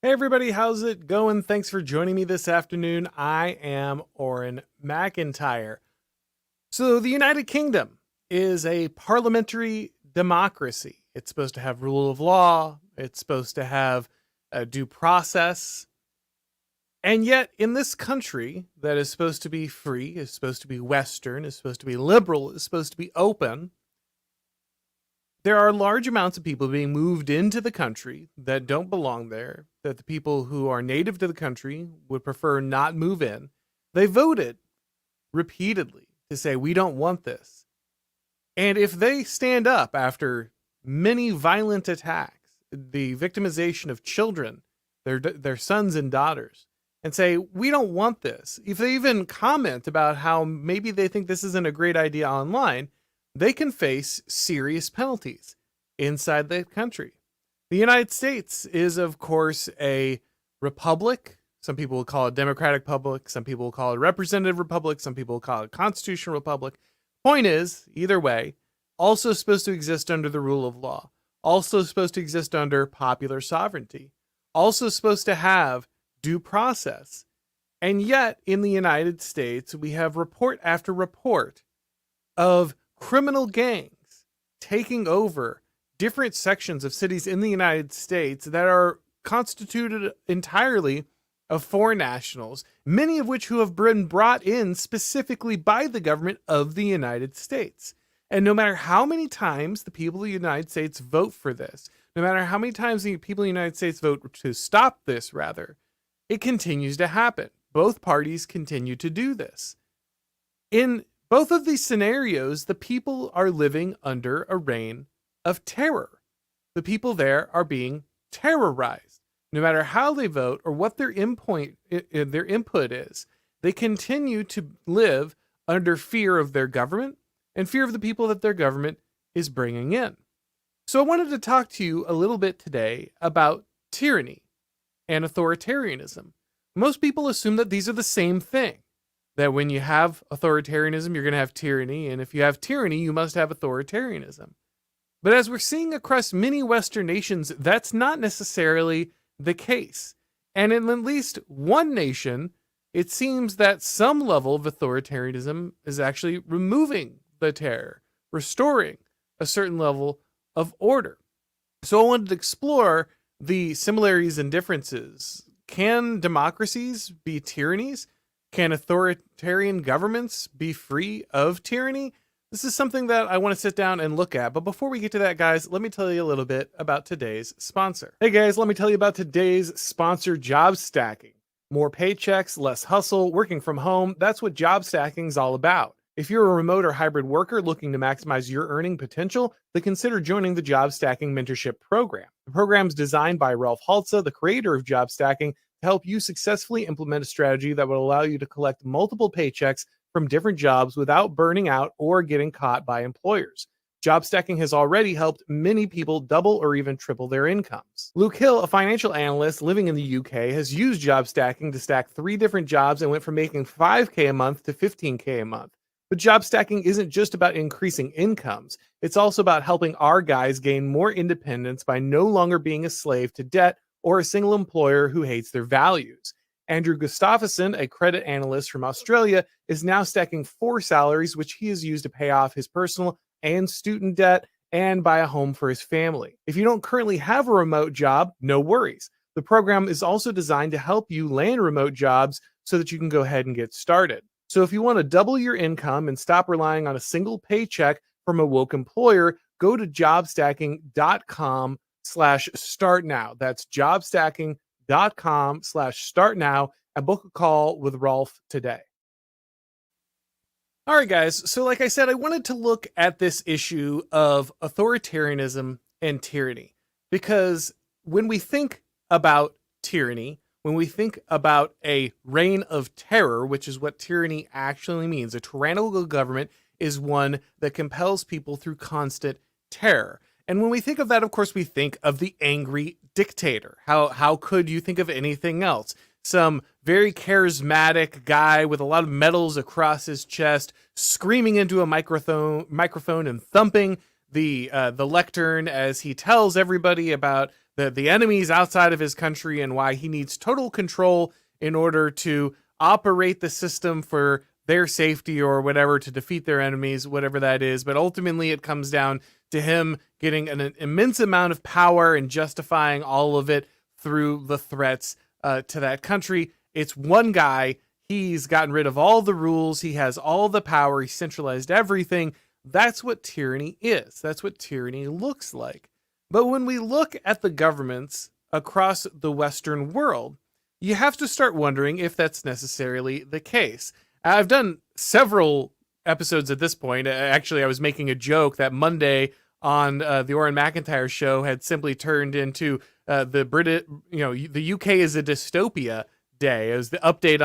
Hey everybody, how's it going? Thanks for joining me this afternoon. I am Auron MacIntyre. So the United Kingdom is a parliamentary democracy. It's supposed to have rule of law. It's supposed to have a due process. And yet in this country that is supposed to be free, is supposed to be Western, is supposed to be liberal, is supposed to be open, there are large amounts of people being moved into the country that don't belong there, that the people who are native to the country would prefer not move in. They voted repeatedly to say, we don't want this. And if they stand up after many violent attacks, the victimization of children, their sons and daughters, and say, we don't want this, if they even comment about how maybe they think this isn't a great idea online, they can face serious penalties inside the country. The United States is, of course, a republic. Some people will call it democratic republic. Some people will call it a representative republic. Some people will call it a constitutional republic. Point is, either way, also supposed to exist under the rule of law. Also supposed to exist under popular sovereignty. Also supposed to have due process. And yet, in the United States, we have report after report of criminal gangs taking over different sections of cities in the United States that are constituted entirely of foreign nationals, many of which who have been brought in specifically by the government of the United States. And no matter how many times the people of the United States vote for this, no matter how many times the people of the United States vote to stop this, rather, it continues to happen. Both parties continue to do this. In both of these scenarios, the people are living under a reign of terror. The people there are being terrorized. No matter how they vote or what their input is, they continue to live under fear of their government and fear of the people that their government is bringing in. So I wanted to talk to you a little bit today about tyranny and authoritarianism. Most people assume that these are the same thing. That when you have authoritarianism, you're going to have tyranny, and if you have tyranny, you must have authoritarianism. But as we're seeing across many Western nations, that's not necessarily the case. And in at least one nation, it seems that some level of authoritarianism is actually removing the terror, restoring a certain level of order. So I wanted to explore the similarities and differences. Can democracies be tyrannies? Can authoritarian governments be free of tyranny? This is something that I want to sit down and look at. But before we get to that, guys, let me tell you a little bit about today's sponsor. Hey guys, let me tell you about today's sponsor, job stacking. More paychecks, less hustle, working from home. That's what job stacking is all about. If you're a remote or hybrid worker looking to maximize your earning potential, then consider joining the Job Stacking Mentorship Program. The program is designed by Ralph Haltza, the creator of Job Stacking, to help you successfully implement a strategy that will allow you to collect multiple paychecks from different jobs without burning out or getting caught by employers. Job stacking has already helped many people double or even triple their incomes. Luke Hill, a financial analyst living in the UK, has used job stacking to stack 3 different jobs and went from making $5K a month to $15K a month. But job stacking isn't just about increasing incomes. It's also about helping our guys gain more independence by no longer being a slave to debt or a single employer who hates their values. Andrew Gustafsson, a credit analyst from Australia, is now stacking 4 salaries, which he has used to pay off his personal and student debt and buy a home for his family. If you don't currently have a remote job, no worries. The program is also designed to help you land remote jobs so that you can go ahead and get started. So if you want to double your income and stop relying on a single paycheck from a woke employer, go to jobstacking.com/start now. That's jobstacking.com/start now and book a call with Rolf today. All right, guys. So like I said, I wanted to look at this issue of authoritarianism and tyranny, because when we think about tyranny, when we think about a reign of terror, which is what tyranny actually means, a tyrannical government is one that compels people through constant terror. And when we think of that, of course, we think of the angry dictator. How could you think of anything else? Some very charismatic guy with a lot of medals across his chest, screaming into a microphone and thumping the lectern as he tells everybody about the enemies outside of his country and why he needs total control in order to operate the system for their safety or whatever, to defeat their enemies, whatever that is. But ultimately it comes down to him getting an immense amount of power and justifying all of it through the threats to that country. It's one guy. He's gotten rid of all the rules. He has all the power. He centralized everything. That's what tyranny is. That's what tyranny looks like. But when we look at the governments across the Western world, you have to start wondering if that's necessarily the case. I've done several episodes at this point. Actually, I was making a joke that Monday on the Auron MacIntyre show had simply turned into the UK is a dystopia day. It was the update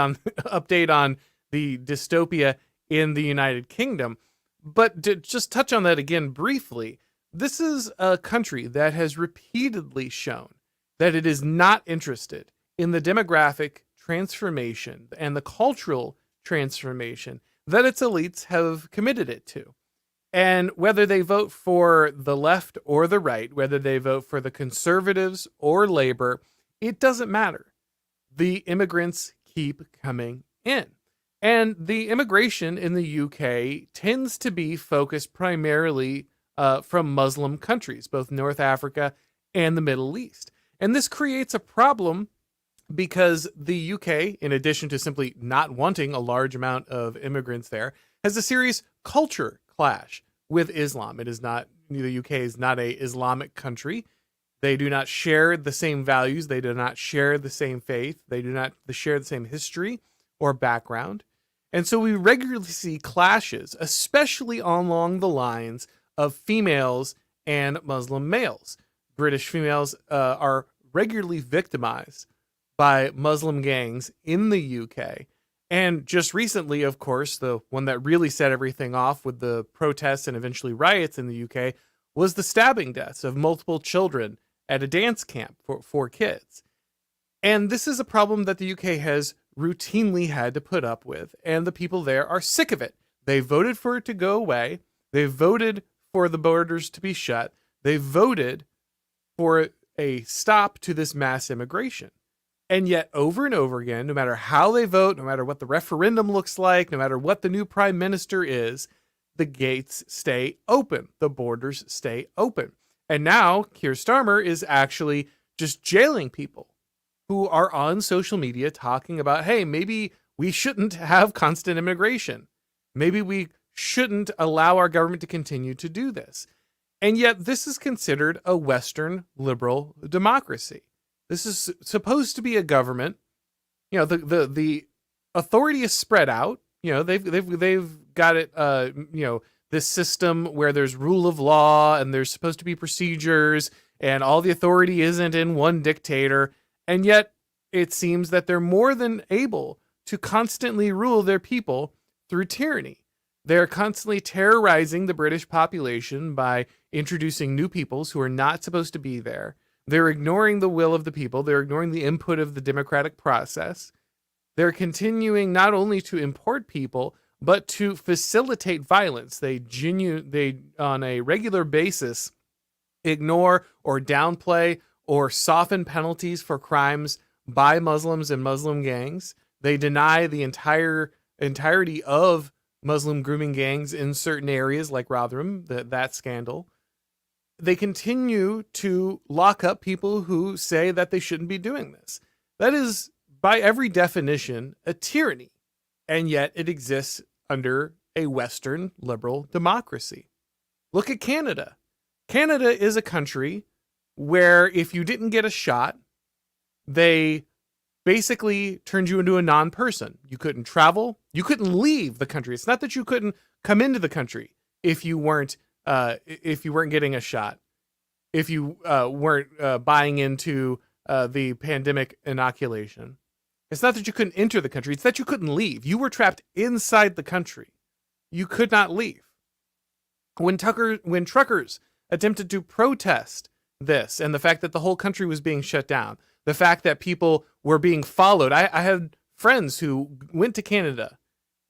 on the dystopia in the United Kingdom. But to just touch on that again briefly, this is a country that has repeatedly shown that it is not interested in the demographic transformation and the cultural transformation that its elites have committed it to. And whether they vote for the left or the right, whether they vote for the conservatives or labor, it doesn't matter. The immigrants keep coming in. And the immigration in the UK tends to be focused primarily from Muslim countries, both North Africa and the Middle East. And this creates a problem because the UK, in addition to simply not wanting a large amount of immigrants there, has a serious culture clash with Islam. The UK is not an Islamic country. They do not share the same values. They do not share the same faith. They do not share the same history or background. And so we regularly see clashes, especially along the lines of females and Muslim males. British females are regularly victimized by Muslim gangs in the UK. And just recently, of course, the one that really set everything off with the protests and eventually riots in the UK was the stabbing deaths of multiple children at a dance camp for kids. And this is a problem that the UK has routinely had to put up with, and the people there are sick of it. They voted for it to go away. They voted for the borders to be shut. They voted for a stop to this mass immigration. And yet, over and over again, no matter how they vote, no matter what the referendum looks like, no matter what the new prime minister is, the gates stay open. The borders stay open. And now, Keir Starmer is actually just jailing people who are on social media talking about, hey, maybe we shouldn't have constant immigration. Maybe we shouldn't allow our government to continue to do this. And yet, this is considered a Western liberal democracy. This is supposed to be a government. You know, the authority is spread out. You know, they've got it. This system where there's rule of law and there's supposed to be procedures, and all the authority isn't in one dictator. And yet, it seems that they're more than able to constantly rule their people through tyranny. They're constantly terrorizing the British population by introducing new peoples who are not supposed to be there. They're ignoring the will of the people. They're ignoring the input of the democratic process. They're continuing not only to import people, but to facilitate violence. They on a regular basis ignore or downplay or soften penalties for crimes by Muslims and Muslim gangs. They deny the entirety of Muslim grooming gangs in certain areas like Rotherham, that scandal. They continue to lock up people who say that they shouldn't be doing this. That is, by every definition, a tyranny. And yet it exists under a Western liberal democracy. Look at Canada. Canada is a country where if you didn't get a shot, they basically turned you into a non-person. You couldn't travel. You couldn't leave the country. It's not that you couldn't come into the country if you weren't getting a shot, if you weren't buying into the pandemic inoculation. It's not that you couldn't enter the country. It's that you couldn't leave. You were trapped inside the country. You could not leave. When truckers attempted to protest this and the fact that the whole country was being shut down, the fact that people were being followed. I had friends who went to Canada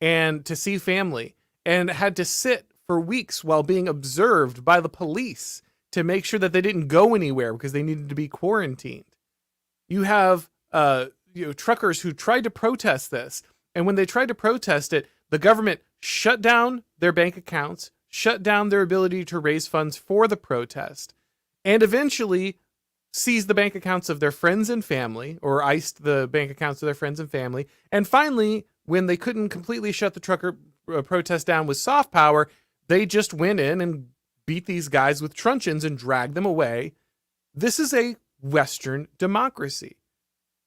and to see family and had to sit for weeks while being observed by the police to make sure that they didn't go anywhere because they needed to be quarantined. You have truckers who tried to protest this, and when they tried to protest it, the government shut down their bank accounts, shut down their ability to raise funds for the protest, and eventually seized the bank accounts of their friends and family, or iced the bank accounts of their friends and family. And finally, when they couldn't completely shut the trucker protest down with soft power, they just went in and beat these guys with truncheons and dragged them away. This is a Western democracy.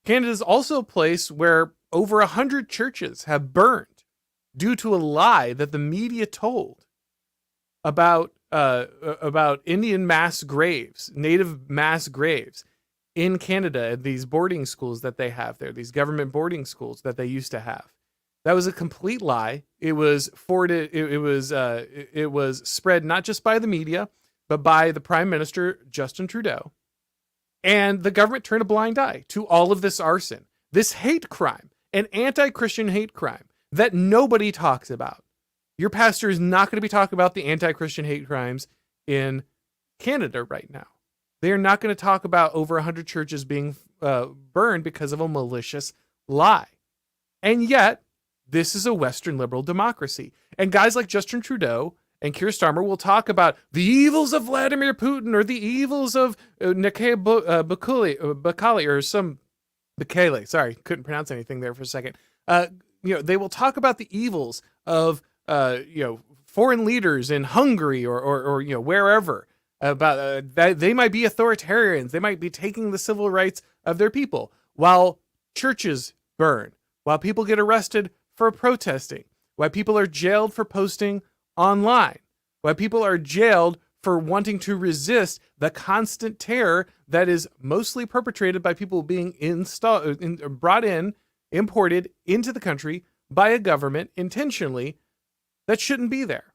Canada is also a place where over 100 churches have burned due to a lie that the media told about Indian mass graves, Native mass graves in Canada at these boarding schools that they have there, these government boarding schools that they used to have. That was a complete lie. It was forwarded. It was spread not just by the media, but by the Prime Minister Justin Trudeau, and the government turned a blind eye to all of this arson, this hate crime, an anti-Christian hate crime that nobody talks about. Your pastor is not going to be talking about the anti-Christian hate crimes in Canada right now. They are not going to talk about over 100 churches being burned because of a malicious lie. And yet, this is a Western liberal democracy. And guys like Justin Trudeau and Keir Starmer will talk about the evils of Vladimir Putin or the evils of Nayib Bukele or some Bukele. Sorry, couldn't pronounce anything there for a second. They will talk about the evils of foreign leaders in Hungary or wherever, about that they might be authoritarians, they might be taking the civil rights of their people, while churches burn, while people get arrested for protesting, while people are jailed for posting online, while people are jailed for wanting to resist the terror that is mostly perpetrated by people being imported into the country by a government intentionally that shouldn't be there.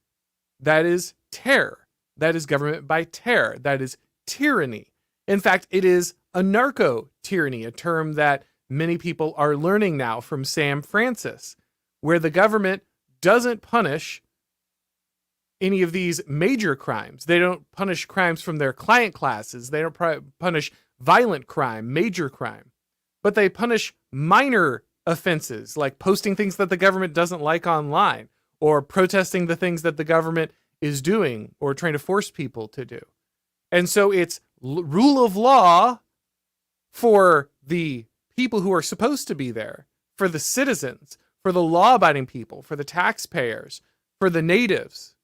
That is terror. That is government by terror. That is tyranny. In fact, it is anarcho-tyranny, a term that many people are learning now from Sam Francis, where the government doesn't punish any of these major crimes. They don't punish crimes from their client classes. They don't punish violent crime, major crime, but they punish minor offenses like posting things that the government doesn't like online, or protesting the things that the government is doing or trying to force people to do. And so it's rule of law for the people who are supposed to be there, for the citizens, for the law-abiding people, for the taxpayers, for the natives.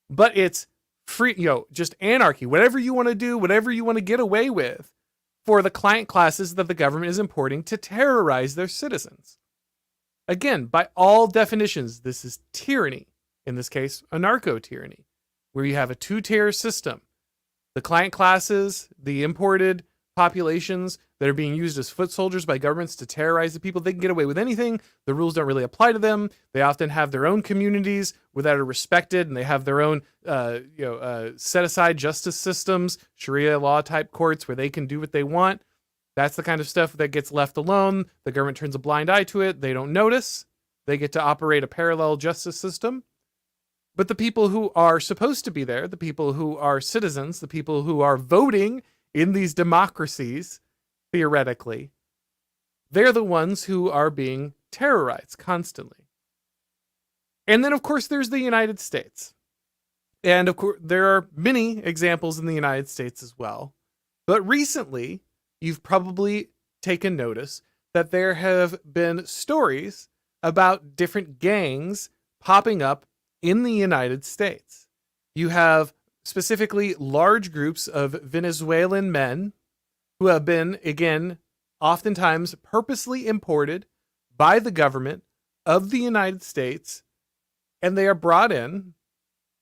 But it's free, just anarchy, whatever you want to do, whatever you want to get away with, for the client classes that the government is importing to terrorize their citizens. Again, by all definitions, this is tyranny. In this case, anarcho-tyranny, where you have a two-tier system. The client classes, the imported populations that are being used as foot soldiers by governments to terrorize the people, they can get away with anything. The rules don't really apply to them. They often have their own communities that are respected, and they have their own set-aside justice systems, Sharia law type courts where they can do what they want. That's the kind of stuff that gets left alone. The government turns a blind eye to it. They don't notice. They get to operate a parallel justice system. But the people who are supposed to be there, the people who are citizens, the people who are voting in these democracies, theoretically, they're the ones who are being terrorized constantly. And then, of course, there's the United States. And, of course, there are many examples in the United States as well. But recently, you've probably taken notice that there have been stories about different gangs popping up in the United States. You have specifically large groups of Venezuelan men who have been, again, oftentimes purposely imported by the government of the United States, and they are brought in,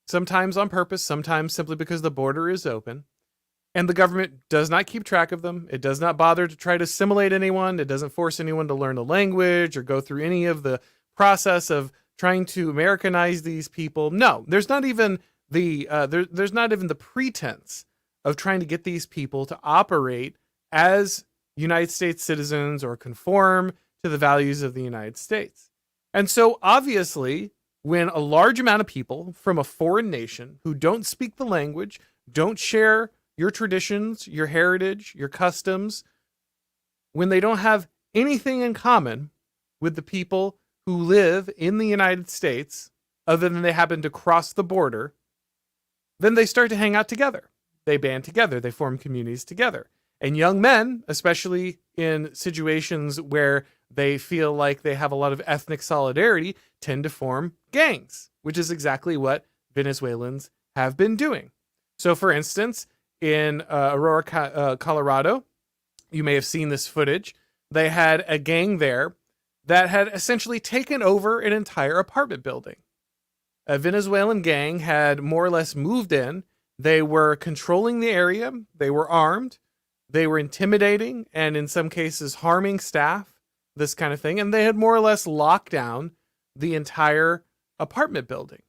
sometimes on purpose, sometimes simply because the border is open, and the government does not keep track of them. It does not bother to try to assimilate anyone. It doesn't force anyone to learn the language or go through any of the process of trying to Americanize these people. No, there's not even there's not even the pretense of trying to get these people to operate as United States citizens or conform to the values of the United States. And so obviously, when a large amount of people from a foreign nation who don't speak the language, don't share your traditions, your heritage, your customs, when they don't have anything in common with the people who live in the United States, other than they happen to cross the border, then they start to hang out together. They band together. They form communities together. And young men, especially in situations where they feel like they have a lot of ethnic solidarity, tend to form gangs, which is exactly what Venezuelans have been doing. So, for instance, in Aurora, Colorado, you may have seen this footage. They had a gang there that had essentially taken over an entire apartment building. A Venezuelan gang had more or less moved in. They were controlling the area. They were armed. They were intimidating and in some cases harming staff, this kind of thing. And they had more or less locked down the entire apartment building.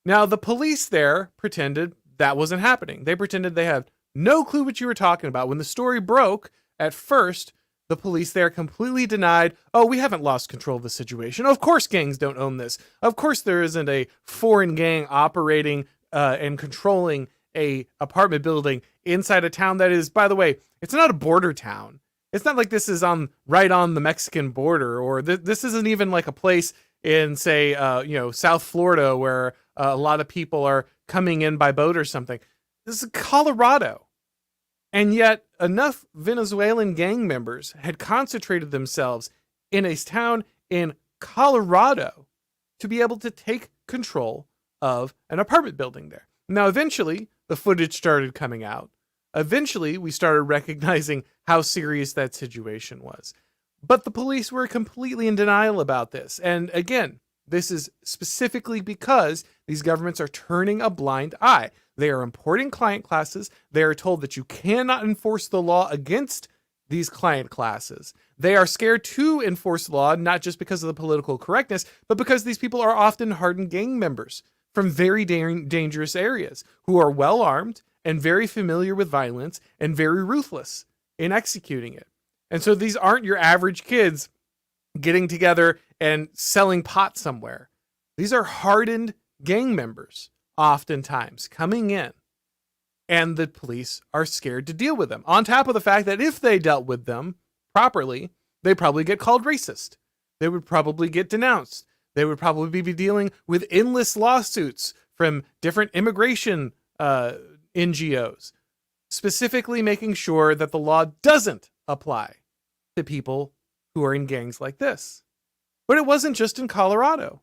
Now, the police there pretended that wasn't happening. They pretended they had no clue what you were talking about. When the story broke, at first, the police there completely denied, oh, we haven't lost control of the situation. Of course gangs don't own this. Of course there isn't a foreign gang operating and controlling a apartment building inside a town that is, by the way, it's not a border town. It's not like this is right on the Mexican border, or this isn't even like a place in, say, South Florida where a lot of people are coming in by boat or something. This is Colorado. And yet enough Venezuelan gang members had concentrated themselves in a town in Colorado to be able to take control of an apartment building there. Now, eventually, the footage started coming out. Eventually, we started recognizing how serious that situation was. But the police were completely in denial about this. And again, this is specifically because these governments are turning a blind eye. They are importing client classes. They are told that you cannot enforce the law against these client classes. They are scared to enforce law, not just because of the political correctness, but because these people are often hardened gang members from very dangerous areas who are well armed and very familiar with violence and very ruthless in executing it. And so these aren't your average kids getting together and selling pot somewhere. These are hardened gang members, oftentimes coming in, and the police are scared to deal with them. On top of the fact that if they dealt with them properly, they'd probably get called racist. They would probably get denounced. They would probably be dealing with endless lawsuits from different immigration NGOs, specifically making sure that the law doesn't apply to people who are in gangs like this. But it wasn't just in Colorado.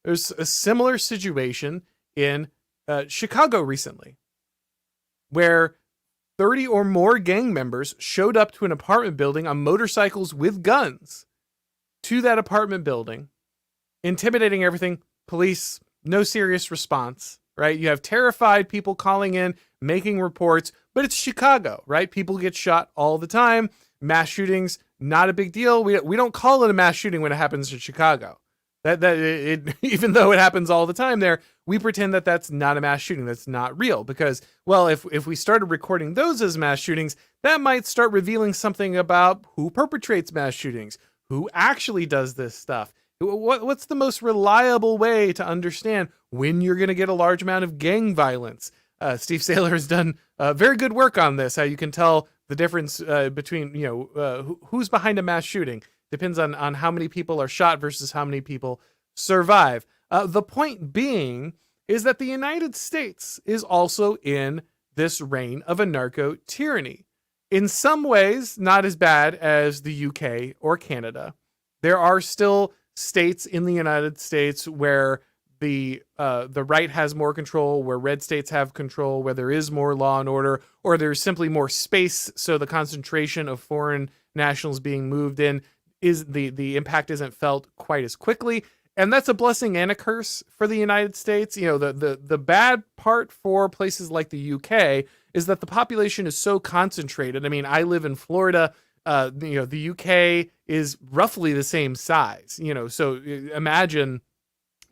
There's a similar situation in Chicago recently, where 30 or more gang members showed up to an apartment building on motorcycles with guns to that apartment building, intimidating everything. Police, no serious response, right? You have terrified people calling in, making reports, but it's Chicago, right? People get shot all the time. Mass shootings, not a big deal. We don't call it a mass shooting when it happens in Chicago. Even though it happens all the time there, we pretend that that's not a mass shooting. That's not real because, well, if we started recording those as mass shootings, that might start revealing something about who perpetrates mass shootings, who actually does this stuff. What's the most reliable way to understand when you're going to get a large amount of gang violence? Steve Saylor has done very good work on this. How you can tell the difference between who's behind a mass shooting. Depends on how many people are shot versus how many people survive. The point being is that the United States is also in this reign of anarcho-tyranny. In some ways, not as bad as the UK or Canada. There are still states in the United States where the right has more control, where red states have control, where there is more law and order, or there's simply more space, so the concentration of foreign nationals being moved in is the impact isn't felt quite as quickly. And that's a blessing and a curse for the United States. The bad part for places like the UK is that the population is so concentrated. I mean, I live in Florida. The UK is roughly the same size. So imagine,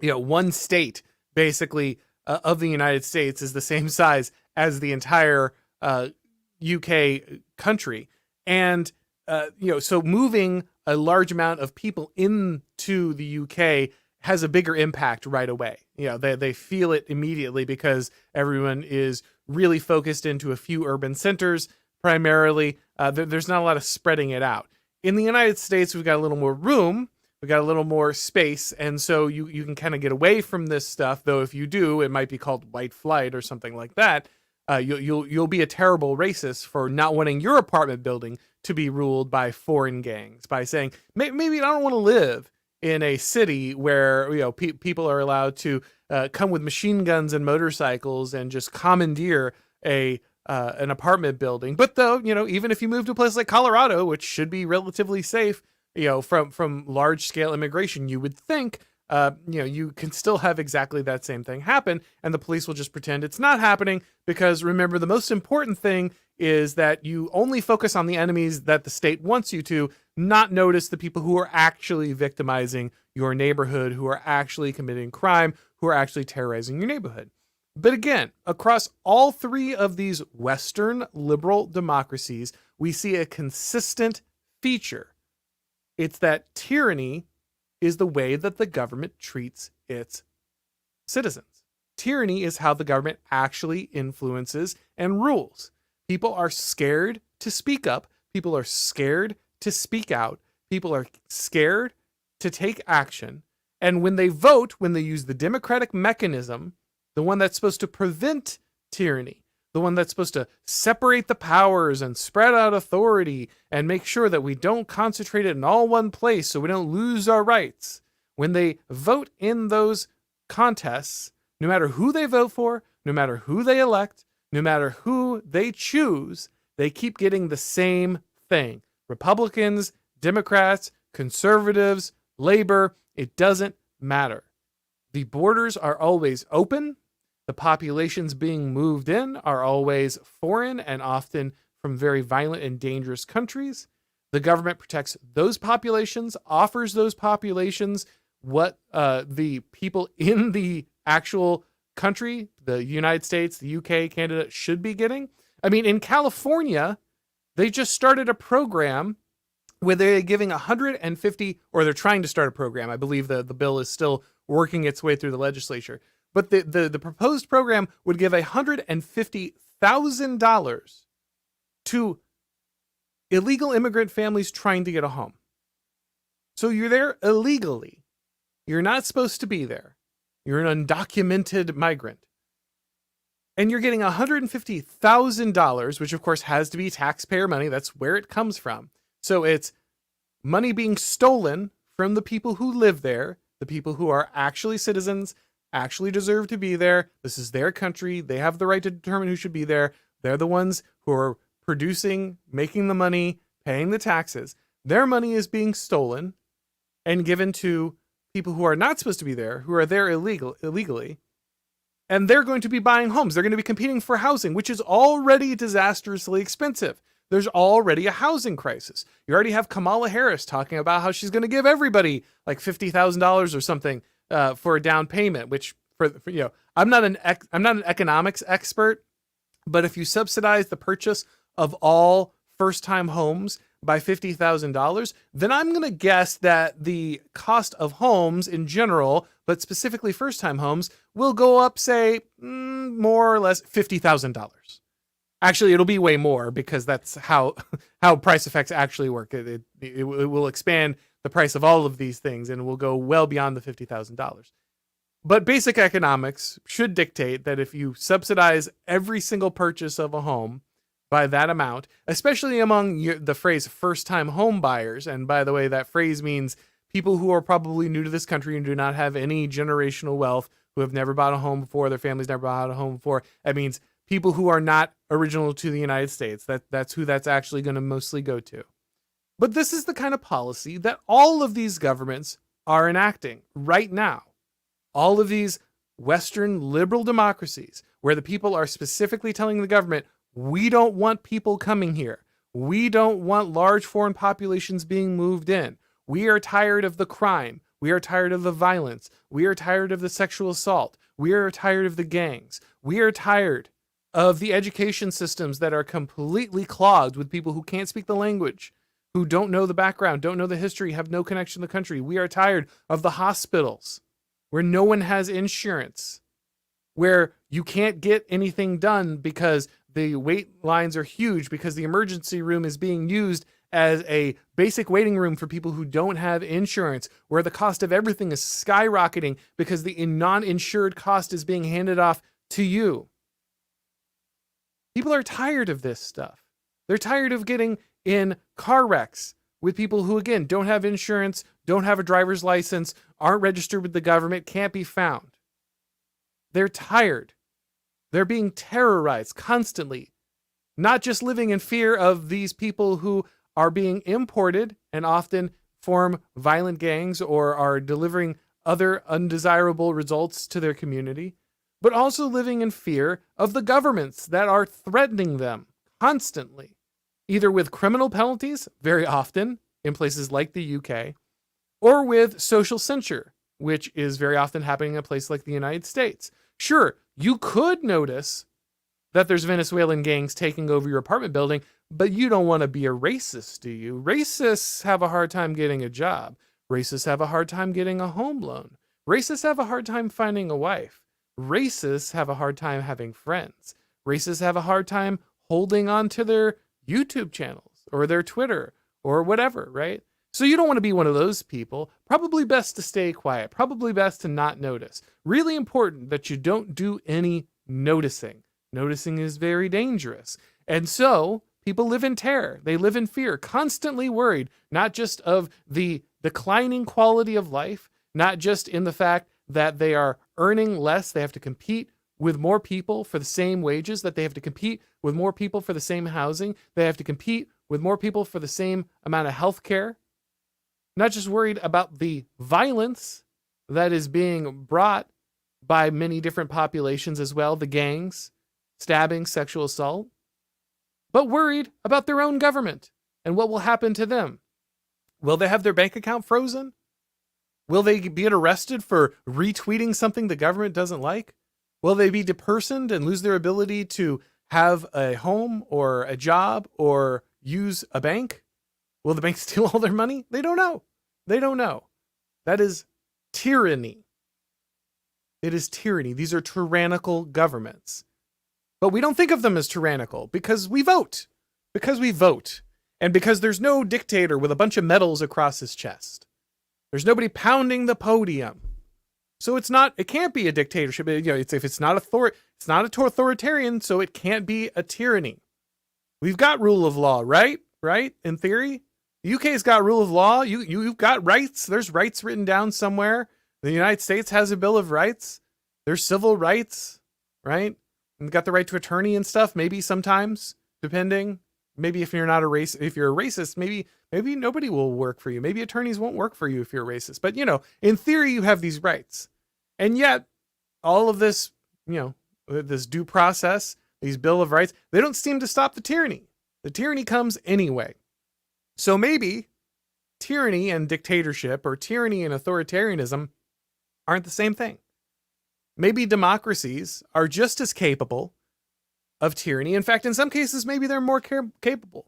one state basically of the United States is the same size as the entire UK country. And, so moving a large amount of people into the UK has a bigger impact right away. They feel it immediately because everyone is really focused into a few urban centers primarily. There's not a lot of spreading it out. In the United States, we've got a little more room, we've got a little more space, and so you can kind of get away from this stuff. Though if you do, it might be called white flight or something like that. You'll be a terrible racist for not wanting your apartment building to be ruled by foreign gangs, by saying maybe I don't want to live in a city where people are allowed to come with machine guns and motorcycles and just commandeer an apartment building. But though, even if you move to a place like Colorado, which should be relatively safe, from large scale immigration, you would think, you can still have exactly that same thing happen, and the police will just pretend it's not happening. Because remember, the most important thing is that you only focus on the enemies that the state wants you to, not notice the people who are actually victimizing your neighborhood, who are actually committing crime, who are actually terrorizing your neighborhood. But again, across all three of these Western liberal democracies, we see a consistent feature. It's that tyranny is the way that the government treats its citizens. Tyranny is how the government actually influences and rules. People are scared to speak up. People are scared to speak out. People are scared to take action. And when they vote, when they use the democratic mechanism, the one that's supposed to prevent tyranny, the one that's supposed to separate the powers and spread out authority and make sure that we don't concentrate it in all one place so we don't lose our rights. When they vote in those contests, no matter who they vote for, no matter who they elect, no matter who they choose, they keep getting the same thing. Republicans, Democrats, conservatives, labor, it doesn't matter. The borders are always open. The populations being moved in are always foreign and often from very violent and dangerous countries. The government protects those populations, offers those populations what the people in the actual country, the United States, the UK, Canada, should be getting. I mean, in California, they just started a program where they're giving 150, or they're trying to start a program. I believe the bill is still working its way through the legislature. But the proposed program would give $150,000 to illegal immigrant families trying to get a home. So you're there illegally. You're not supposed to be there. You're an undocumented migrant. And you're getting $150,000, which of course has to be taxpayer money. That's where it comes from. So it's money being stolen from the people who live there, the people who are actually citizens, actually deserve to be there. This is their country. They have the right to determine who should be there. They're the ones who are producing, making the money, paying the taxes. Their money is being stolen and given to people who are not supposed to be there, who are there illegally. And they're going to be buying homes. They're going to be competing for housing, which is already disastrously expensive. There's already a housing crisis. You already have Kamala Harris talking about how she's going to give everybody like $50,000 or something for a down payment, which for I'm not an economics expert, but if you subsidize the purchase of all first-time homes by $50,000, then I'm going to guess that the cost of homes in general, but specifically first-time homes, will go up, say, more or less $50,000. Actually, it'll be way more because that's how price effects actually work. It will expand the price of all of these things and will go well beyond the $50,000. But basic economics should dictate that if you subsidize every single purchase of a home by that amount, especially among the phrase first-time home buyers, and by the way, that phrase means people who are probably new to this country and do not have any generational wealth, who have never bought a home before, their family's never bought a home before. That means people who are not original to the United States. That's who that's actually going to mostly go to. But this is the kind of policy that all of these governments are enacting right now. All of these Western liberal democracies, where the people are specifically telling the government, we don't want people coming here. We don't want large foreign populations being moved in. We are tired of the crime. We are tired of the violence. We are tired of the sexual assault. We are tired of the gangs. We are tired of the education systems that are completely clogged with people who can't speak the language, who don't know the background, don't know the history, have no connection to the country. We are tired of the hospitals where no one has insurance, where you can't get anything done because the wait lines are huge because the emergency room is being used as a basic waiting room for people who don't have insurance, where the cost of everything is skyrocketing because the non-insured cost is being handed off to you. People are tired of this stuff. They're tired of getting in car wrecks with people who, again, don't have insurance, don't have a driver's license, aren't registered with the government, can't be found. They're tired. They're being terrorized constantly, not just living in fear of these people who are being imported and often form violent gangs or are delivering other undesirable results to their community, but also living in fear of the governments that are threatening them constantly, either with criminal penalties, very often in places like the UK, or with social censure, which is very often happening in a place like the United States. Sure, you could notice that there's Venezuelan gangs taking over your apartment building, but you don't want to be a racist, do you? Racists have a hard time getting a job. Racists have a hard time getting a home loan. Racists have a hard time finding a wife. Racists have a hard time having friends. Racists have a hard time holding on to their YouTube channels or their Twitter or whatever, right? So you don't want to be one of those people. Probably best to stay quiet. Probably best to not notice. Really important that you don't do any noticing. Noticing is very dangerous. And so people live in terror. They live in fear, constantly worried, not just of the declining quality of life, not just in the fact that they are earning less. They have to compete with more people for the same wages, that they have to compete with more people for the same housing. They have to compete with more people for the same amount of health care. Not just worried about the violence that is being brought by many different populations as well, the gangs, stabbing, sexual assault, but worried about their own government and what will happen to them. Will they have their bank account frozen? Will they be arrested for retweeting something the government doesn't like? Will they be depersoned and lose their ability to have a home or a job or use a bank? Will the bank steal all their money? They don't know. They don't know. That is tyranny. It is tyranny. These are tyrannical governments. But we don't think of them as tyrannical because we vote. Because we vote. And because there's no dictator with a bunch of medals across his chest. There's nobody pounding the podium. So it can't be a dictatorship. It's not authoritarian, so it can't be a tyranny. We've got rule of law, right? Right? In theory. The UK's got rule of law. You've got rights. There's rights written down somewhere. The United States has a Bill of Rights. There's civil rights, right? And got the right to attorney and stuff, maybe sometimes, depending. Maybe if you're not if you're a racist, maybe nobody will work for you. Maybe attorneys won't work for you if you're a racist. But, in theory, you have these rights. And yet, all of this, this due process, these Bill of Rights, they don't seem to stop the tyranny. The tyranny comes anyway. So maybe tyranny and dictatorship or tyranny and authoritarianism aren't the same thing. Maybe democracies are just as capable of tyranny. In fact, in some cases, maybe they're more capable.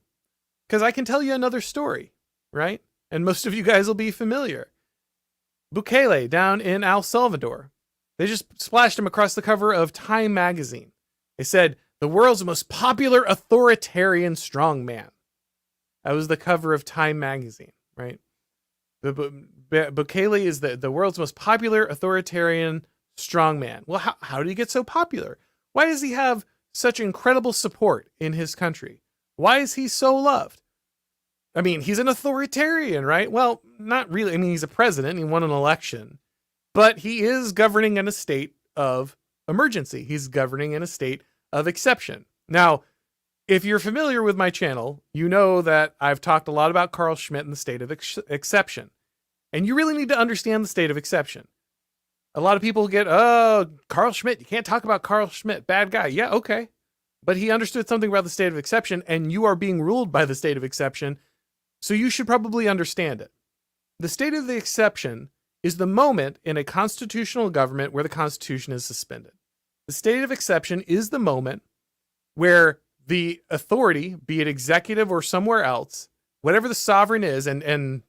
Because I can tell you another story, right? And most of you guys will be familiar. Bukele down in El Salvador. They just splashed him across the cover of Time magazine. They said, the world's most popular authoritarian strongman. That was the cover of Time magazine, right? Bukele is the world's most popular authoritarian strongman. Well, how did he get so popular? Why does he have such incredible support in his country? Why is he so loved? I mean, he's an authoritarian, right? Well, not really. I mean, he's a president. He won an election. But he is governing in a state of emergency. He's governing in a state of exception. Now, if you're familiar with my channel, you know that I've talked a lot about Carl Schmitt and the state of exception. And you really need to understand the state of exception. A lot of people get, Carl Schmitt, you can't talk about Carl Schmitt, bad guy. Yeah, okay. But he understood something about the state of exception, and you are being ruled by the state of exception, so you should probably understand it. The state of the exception is the moment in a constitutional government where the Constitution is suspended. The state of exception is the moment where the authority, be it executive or somewhere else, whatever the sovereign is, and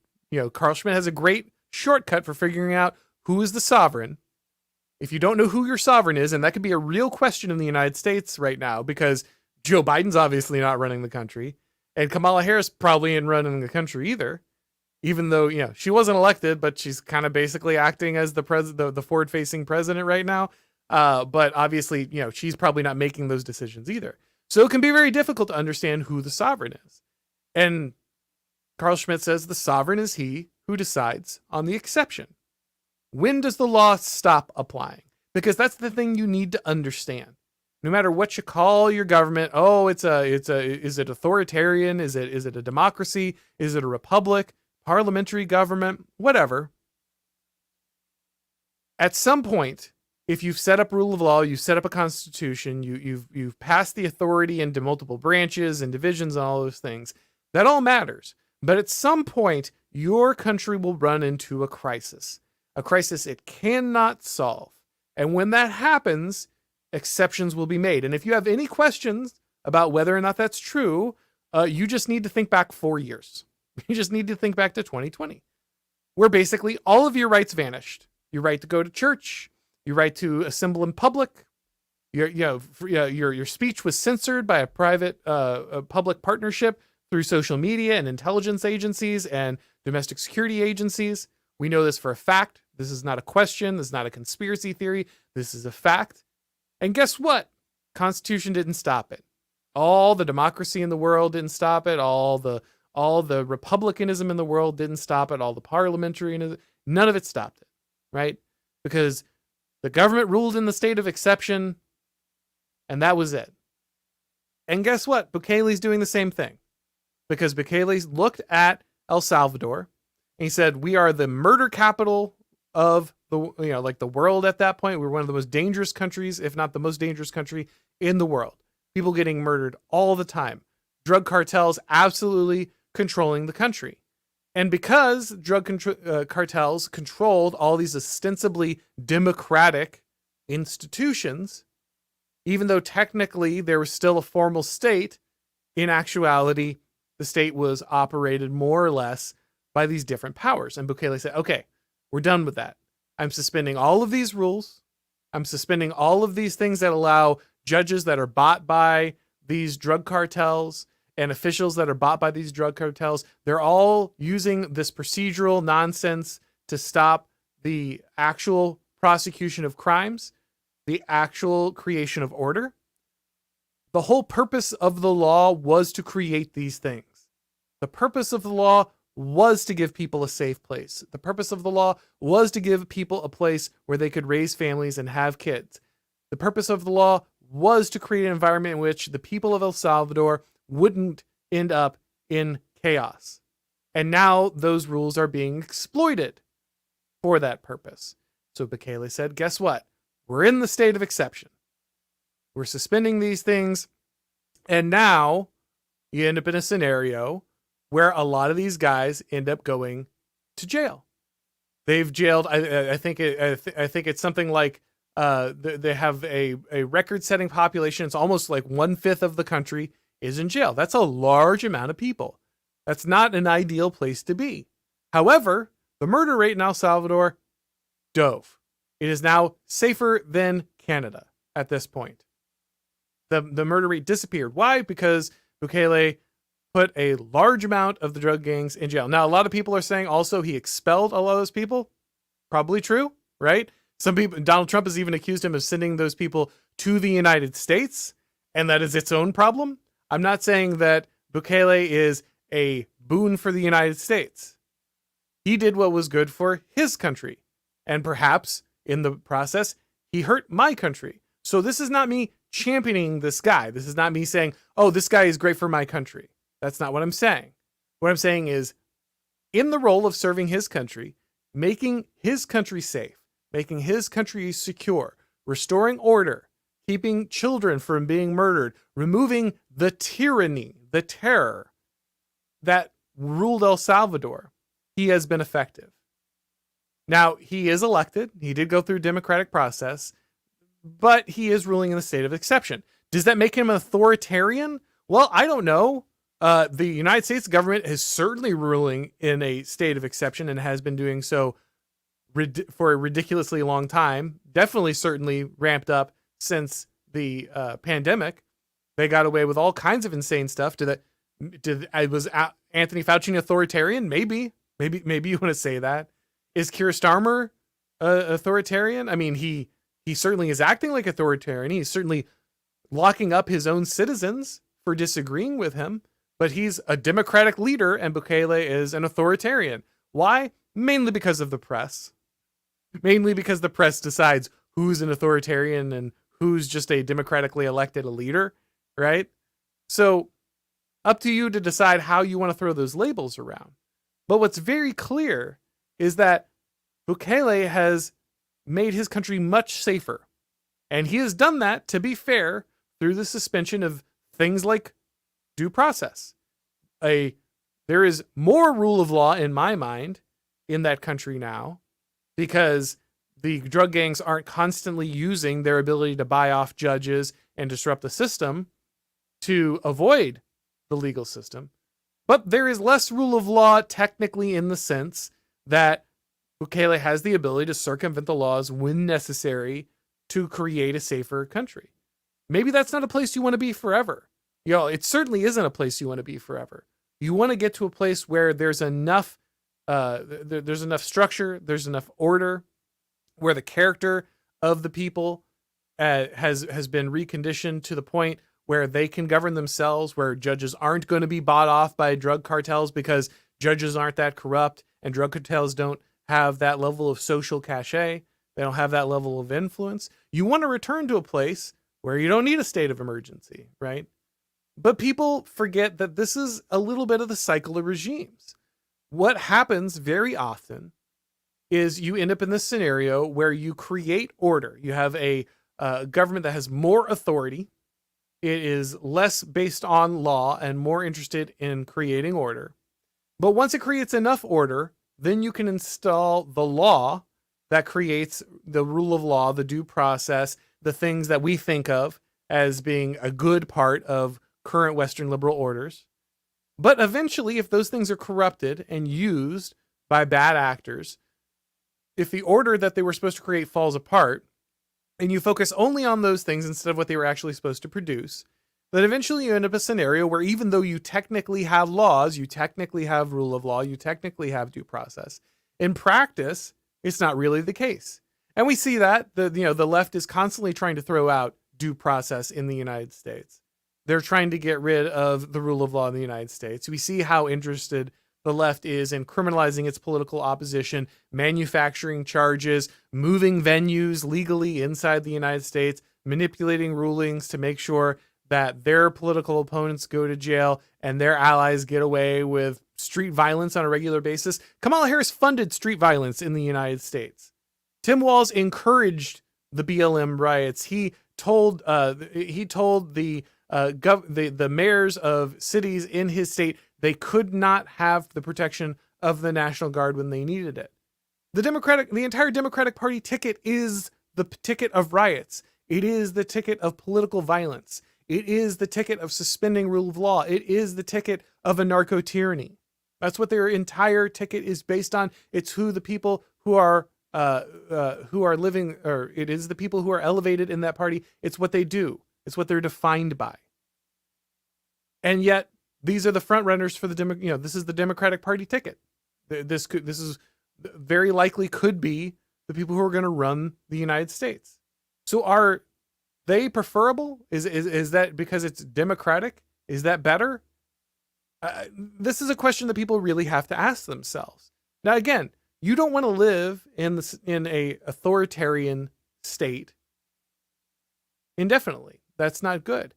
Carl Schmitt has a great shortcut for figuring out who is the sovereign, If you don't know who your sovereign is, and that could be a real question in the United States right now, because Joe Biden's obviously not running the country, and Kamala Harris probably ain't running the country either, even though, she wasn't elected, but she's kind of basically acting as the forward-facing president right now. But obviously, she's probably not making those decisions either. So it can be very difficult to understand who the sovereign is. And Carl Schmitt says the sovereign is he who decides on the exception. When does the law stop applying? Because that's the thing you need to understand. No matter what you call your government, is it authoritarian? Is it a democracy? Is it a republic? Parliamentary government? Whatever. At some point, if you've set up rule of law, you've set up a constitution, you've passed the authority into multiple branches and divisions and all those things, that all matters. But at some point, your country will run into a crisis it cannot solve. And when that happens, exceptions will be made. And if you have any questions about whether or not that's true, you just need to think back 4 years. You just need to think back to 2020, where basically all of your rights vanished. Your right to go to church, your right to assemble in public, your speech was censored by a private public partnership through social media and intelligence agencies and domestic security agencies. We know this for a fact. This is not a question. This is not a conspiracy theory. This is a fact. And guess what? Constitution didn't stop it. All the democracy in the world didn't stop it. All the republicanism in the world didn't stop it. All the parliamentary, none of it stopped it, right? Because the government ruled in the state of exception, and that was it. And guess what? Bukele's doing the same thing. Because Bukele's looked at El Salvador, and he said, we are the murder capital of the world at that point. We're one of the most dangerous countries, if not the most dangerous country in the world. People getting murdered all the time. Drug cartels absolutely controlling the country. And because drug cartels controlled all these ostensibly democratic institutions, even though technically there was still a formal state, in actuality, the state was operated more or less by these different powers. And Bukele said, okay, we're done with that. I'm suspending all of these rules. I'm suspending all of these things that allow judges that are bought by these drug cartels and officials that are bought by these drug cartels. They're all using this procedural nonsense to stop the actual prosecution of crimes, the actual creation of order. The whole purpose of the law was to create these things. The purpose of the law was to give people a safe place. The purpose of the law was to give people a place where they could raise families and have kids. The purpose of the law was to create an environment in which the people of El Salvador wouldn't end up in chaos. And now those rules are being exploited for that purpose. So Bukele said, guess what? We're in the state of exception. We're suspending these things. And now you end up in a scenario where a lot of these guys end up going to jail. They've jailed. I think it's something like they have a record-setting population. It's almost like 1/5 of the country is in jail. That's a large amount of people. That's not an ideal place to be. However, the murder rate in El Salvador dove. It is now safer than Canada at this point. The murder rate disappeared. Why? Because Bukele put a large amount of the drug gangs in jail. Now, a lot of people are saying also he expelled a lot of those people. Probably true, right? Some people, Donald Trump has even accused him of sending those people to the United States, and that is its own problem. I'm not saying that Bukele is a boon for the United States. He did what was good for his country, and perhaps in the process, he hurt my country. So this is not me championing this guy. This is not me saying, oh, this guy is great for my country. That's not what I'm saying. What I'm saying is, in the role of serving his country, making his country safe, making his country secure, restoring order, keeping children from being murdered, removing the tyranny, the terror that ruled El Salvador, he has been effective. Now, he is elected. He did go through a democratic process, but he is ruling in the state of exception. Does that make him authoritarian? Well, I don't know. The United States government is certainly ruling in a state of exception and has been doing so for a ridiculously long time, certainly ramped up since the pandemic. They got away with all kinds of insane stuff. Was Anthony Fauci an authoritarian? Maybe you want to say that. Is Keir Starmer authoritarian? I mean, he certainly is acting like authoritarian. He's certainly locking up his own citizens for disagreeing with him, but he's a democratic leader and Bukele is an authoritarian. Why? Mainly because of the press. Mainly because the press decides who's an authoritarian and who's just a democratically elected leader, right? So up to you to decide how you want to throw those labels around. But what's very clear is that Bukele has made his country much safer. And he has done that, to be fair, through the suspension of things like due process. There is more rule of law, in my mind, in that country now, because the drug gangs aren't constantly using their ability to buy off judges and disrupt the system to avoid the legal system. But there is less rule of law technically in the sense that Bukele has the ability to circumvent the laws when necessary to create a safer country. Maybe that's not a place you want to be forever. It certainly isn't a place you want to be forever. You want to get to a place where there's enough structure, there's enough order, where the character of the people has been reconditioned to the point where they can govern themselves, where judges aren't going to be bought off by drug cartels because judges aren't that corrupt and drug cartels don't have that level of social cachet. They don't have that level of influence. You want to return to a place where you don't need a state of emergency, right? But people forget that this is a little bit of the cycle of regimes. What happens very often is you end up in this scenario where you create order. You have a government that has more authority. It is less based on law and more interested in creating order. But once it creates enough order, then you can install the law that creates the rule of law, the due process, the things that we think of as being a good part of current Western liberal orders. But eventually, if those things are corrupted and used by bad actors, if the order that they were supposed to create falls apart, and you focus only on those things instead of what they were actually supposed to produce, then eventually you end up in a scenario where even though you technically have laws, you technically have rule of law, you technically have due process, in practice, it's not really the case. And we see that the left is constantly trying to throw out due process in the United States. They're trying to get rid of the rule of law in the United States. We see how interested the left is in criminalizing its political opposition, manufacturing charges, moving venues legally inside the United States, manipulating rulings to make sure that their political opponents go to jail and their allies get away with street violence on a regular basis. Kamala Harris funded street violence in the United States. Tim Walz encouraged the BLM riots. He told the mayors of cities in his state they could not have the protection of the National Guard when they needed it. The entire Democratic Party ticket is the ticket of riots. It is the ticket of political violence. It is the ticket of suspending rule of law. It is the ticket of anarcho-tyranny. That's what their entire ticket is based on. It's who the people who are living, or it is the people who are elevated in that party. It's what they do. It's what they're defined by. And yet, these are the front runners for this is the Democratic Party ticket. This is very likely could be the people who are going to run the United States. So are they preferable? Is that because it's democratic? Is that better? This is a question that people really have to ask themselves. Now, again, you don't want to live in a authoritarian state indefinitely. That's not good.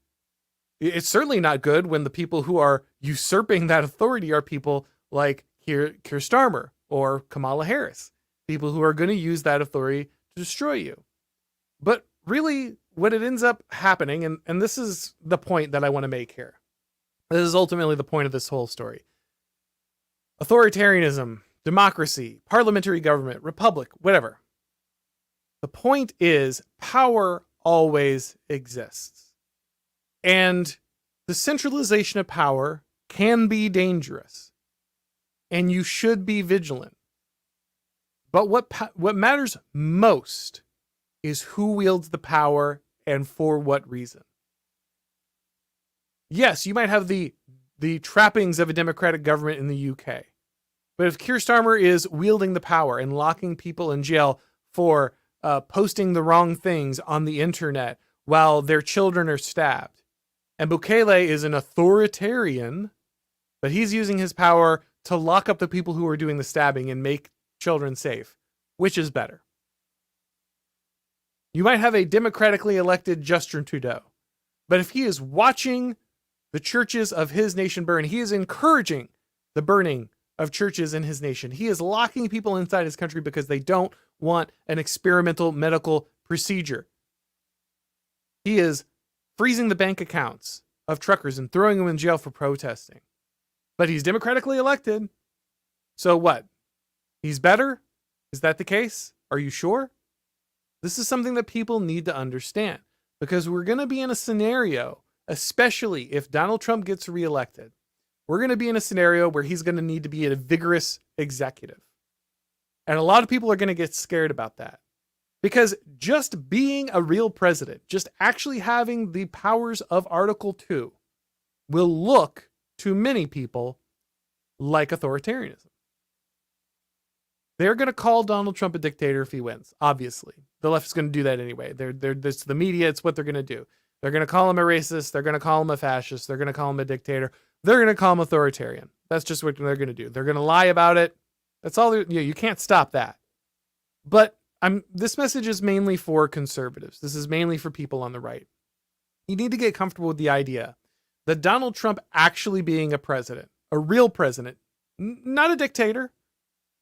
It's certainly not good when the people who are usurping that authority are people like Keir Starmer or Kamala Harris, people who are going to use that authority to destroy you. But really, what it ends up happening, and this is the point that I want to make here. This is ultimately the point of this whole story. Authoritarianism, democracy, parliamentary government, republic, whatever. The point is, power always exists. And the centralization of power can be dangerous. And you should be vigilant. But what matters most is who wields the power and for what reason. Yes, you might have the trappings of a democratic government in the UK. But if Keir Starmer is wielding the power and locking people in jail for posting the wrong things on the internet while their children are stabbed, and Bukele is an authoritarian, but he's using his power to lock up the people who are doing the stabbing and make children safe, which is better? You might have a democratically elected Justin Trudeau, but if he is watching the churches of his nation burn, he is encouraging the burning of churches in his nation. He is locking people inside his country because they don't want an experimental medical procedure. He is freezing the bank accounts of truckers and throwing them in jail for protesting. But he's democratically elected. So what? He's better? Is that the case? Are you sure? This is something that people need to understand, because we're going to be in a scenario, especially if Donald Trump gets reelected, we're going to be in a scenario where he's going to need to be a vigorous executive. And a lot of people are going to get scared about that, because just being a real president, just actually having the powers of Article 2 will look to many people like authoritarianism. They're going to call Donald Trump a dictator if he wins, obviously. The left is going to do that anyway. It's the media, it's what they're going to do. They're going to call him a racist, they're going to call him a fascist, they're going to call him a dictator, they're going to call him authoritarian. That's just what they're going to do. They're going to lie about it. That's all. You can't stop that. But this message is mainly for conservatives. This is mainly for people on the right. You need to get comfortable with the idea that Donald Trump actually being a president, a real president, not a dictator,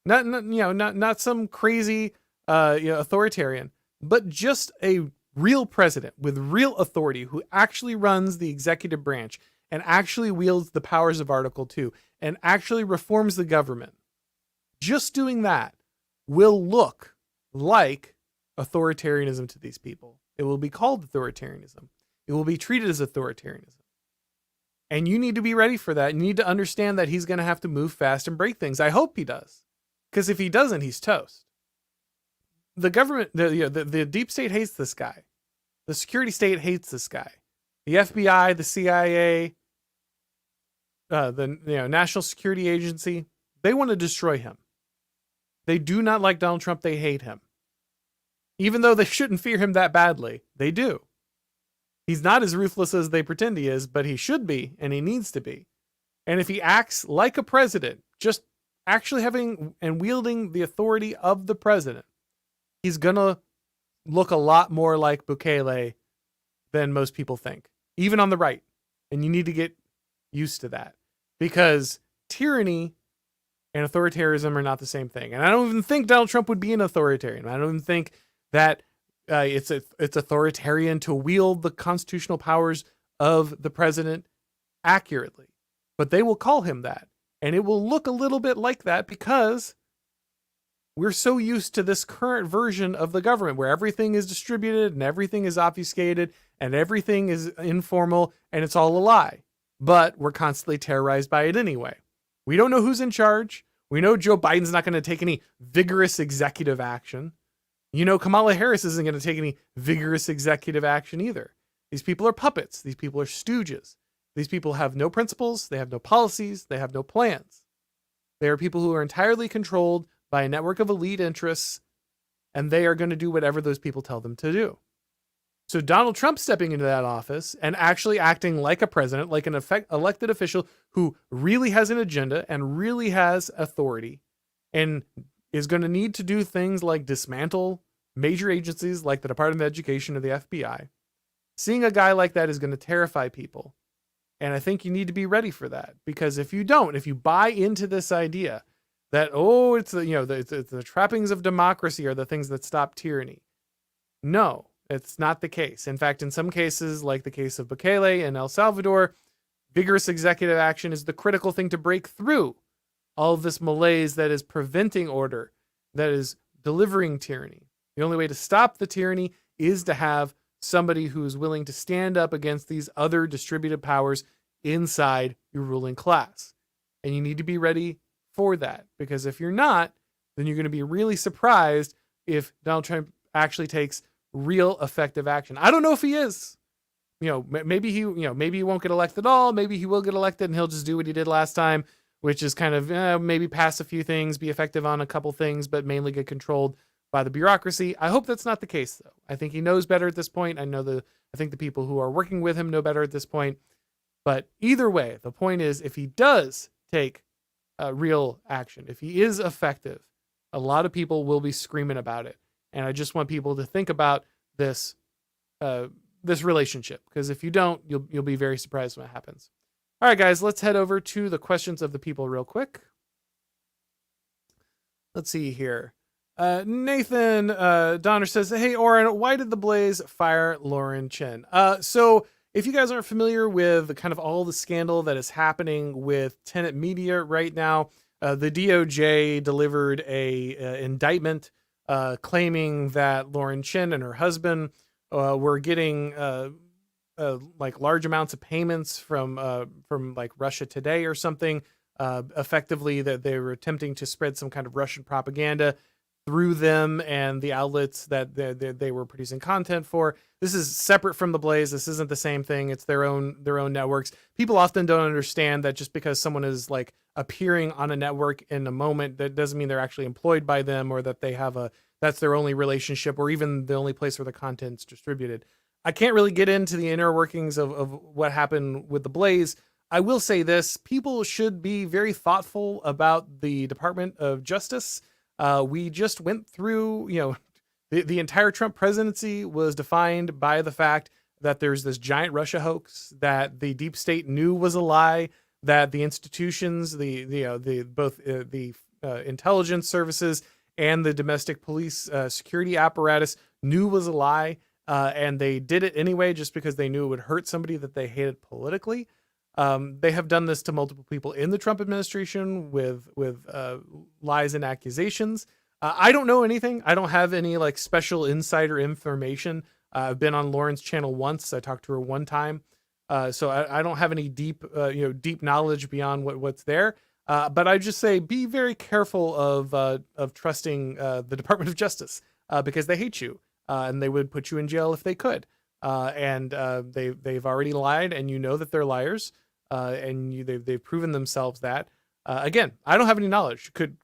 not some crazy authoritarian, but just a real president with real authority who actually runs the executive branch and actually wields the powers of Article 2 and actually reforms the government. Just doing that will look like authoritarianism to these people. It will be called authoritarianism. It will be treated as authoritarianism. And you need to be ready for that. You need to understand that he's going to have to move fast and break things. I hope he does. Because if he doesn't, he's toast. The government, the deep state hates this guy. The security state hates this guy. The FBI, the CIA, the National Security Agency, they want to destroy him. They do not like Donald Trump. They hate him. Even though they shouldn't fear him that badly, they do. He's not as ruthless as they pretend he is, but he should be, and he needs to be. And if he acts like a president, just actually having and wielding the authority of the president, he's going to look a lot more like Bukele than most people think, even on the right. And you need to get used to that, because tyranny and authoritarianism are not the same thing. And I don't even think Donald Trump would be an authoritarian. I don't even think that it's authoritarian to wield the constitutional powers of the president accurately. But they will call him that. And it will look a little bit like that because we're so used to this current version of the government where everything is distributed and everything is obfuscated and everything is informal and it's all a lie. But we're constantly terrorized by it anyway. We don't know who's in charge. We know Joe Biden's not going to take any vigorous executive action. Kamala Harris isn't going to take any vigorous executive action either. These people are puppets. These people are stooges. These people have no principles. They have no policies. They have no plans. They are people who are entirely controlled by a network of elite interests, and they are going to do whatever those people tell them to do. So Donald Trump stepping into that office and actually acting like a president, like an elected official who really has an agenda and really has authority and is going to need to do things like dismantle major agencies like the Department of Education or the FBI. Seeing a guy like that is going to terrify people. And I think you need to be ready for that, because if you buy into this idea that, it's the trappings of democracy are the things that stop tyranny. No, it's not the case. In fact, in some cases, like the case of Bukele and El Salvador, vigorous executive action is the critical thing to break through all of this malaise that is preventing order, that is delivering tyranny. The only way to stop the tyranny is to have somebody who is willing to stand up against these other distributed powers inside your ruling class. And you need to be ready for that, because if you're not, then you're going to be really surprised if Donald Trump actually takes real effective action. I don't know if he is. Maybe he won't get elected at all. Maybe he will get elected and he'll just do what he did last time, which is kind of maybe pass a few things, be effective on a couple things, but mainly get controlled by the bureaucracy. I hope that's not the case, though. I think he knows better at this point. I think the people who are working with him know better at this point. But either way, the point is, if he does take real action, if he is effective, a lot of people will be screaming about it. And I just want people to think about this relationship, because if you don't, you'll be very surprised when it happens. All right, guys, let's head over to the questions of the people real quick. Let's see here. Nathan Donner says, "Hey, Auron, why did the Blaze fire Lauren Chin?" So if you guys aren't familiar with kind of all the scandal that is happening with Tenet Media right now, the DOJ delivered a indictment claiming that Lauren Chin and her husband were getting like large amounts of payments from like Russia Today or something, effectively that they were attempting to spread some kind of Russian propaganda through them and the outlets that they were producing content for. This is separate from the Blaze. This isn't the same thing. It's their own networks. People often don't understand that just because someone is like appearing on a network in a moment, that doesn't mean they're actually employed by them, or that they have that's their only relationship, or even the only place where the content's distributed. I can't really get into the inner workings of what happened with the Blaze. I will say this: people should be very thoughtful about the Department of Justice. We just went through, the entire Trump presidency was defined by the fact that there's this giant Russia hoax that the deep state knew was a lie, that the institutions, both the intelligence services and the domestic police security apparatus knew was a lie, and they did it anyway just because they knew it would hurt somebody that they hated politically. They have done this to multiple people in the Trump administration with lies and accusations. I don't know anything. I don't have any like special insider information. I've been on Lauren's channel once. I talked to her one time. So I don't have any deep knowledge beyond what's there. But I just say be very careful of trusting the Department of Justice because they hate you and they would put you in jail if they could. And they've already lied, and that they're liars. And they've proven themselves that. Again, I don't have any knowledge. Could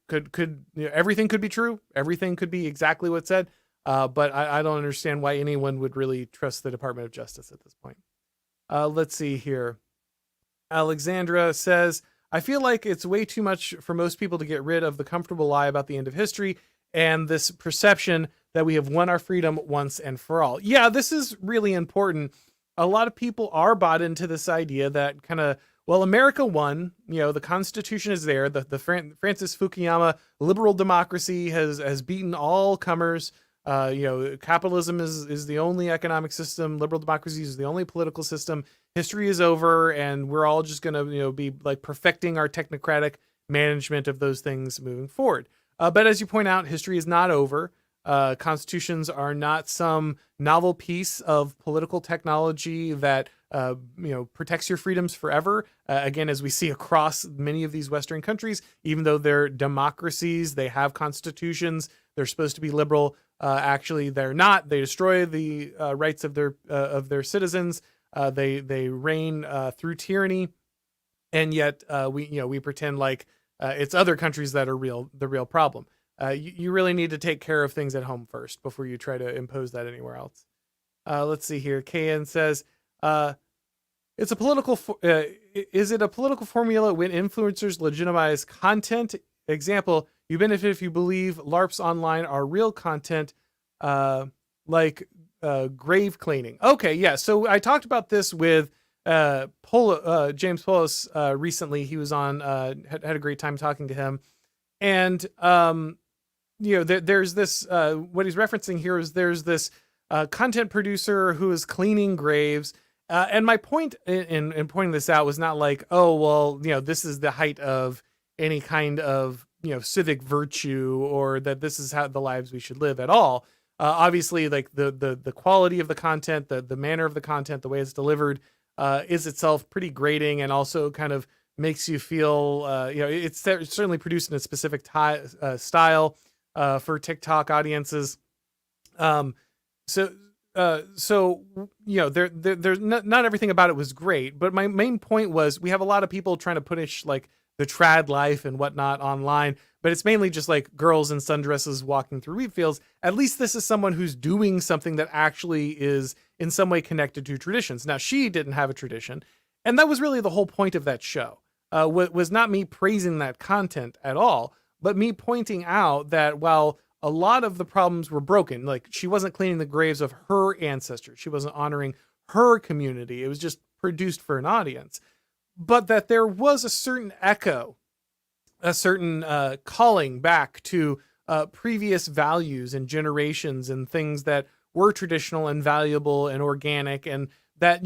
everything could be true? Everything could be exactly what's said. But I don't understand why anyone would really trust the Department of Justice at this point. Let's see here. Alexandra says, "I feel like it's way too much for most people to get rid of the comfortable lie about the end of history and this perception that we have won our freedom once and for all." Yeah, this is really important. A lot of people are bought into this idea that kind of, well, America won, the Constitution is there. The Francis Fukuyama liberal democracy has beaten all comers. Capitalism is the only economic system. Liberal democracy is the only political system. History is over, and we're all just going to, be like perfecting our technocratic management of those things moving forward. But as you point out, history is not over. Constitutions are not some novel piece of political technology that, protects your freedoms forever. Again, as we see across many of these Western countries, even though they're democracies, they have constitutions. They're supposed to be liberal. Actually, they're not. They destroy the rights of their citizens. They reign through tyranny, and yet we pretend like it's other countries that are the real problem. You really need to take care of things at home first before you try to impose that anywhere else. Let's see here. KN says, is it a political formula when influencers legitimize content? Example, you benefit if you believe LARPs online are real content, like grave cleaning. Okay, yeah. So I talked about this with James Polis recently. He was on, had a great time talking to him. And there's this, what he's referencing here is there's this content producer who is cleaning graves. And my point in pointing this out was not like, oh, well, this is the height of any kind of, civic virtue, or that this is how the lives we should live at all. Obviously, like the quality of the content, the manner of the content, the way it's delivered is itself pretty grating, and also kind of makes you feel, it's certainly produced in a specific style for TikTok audiences. Um, so, so there's not everything about it was great, but my main point was we have a lot of people trying to punish like the trad life and whatnot online, but it's mainly just like girls in sundresses walking through wheat fields. At least this is someone who's doing something that actually is in some way connected to traditions. Now, she didn't have a tradition, and that was really the whole point of that show. Was not me praising that content at all, but me pointing out that while a lot of the problems were broken, like she wasn't cleaning the graves of her ancestors, she wasn't honoring her community, it was just produced for an audience, but that there was a certain echo, a certain calling back to previous values and generations and things that were traditional and valuable and organic, and that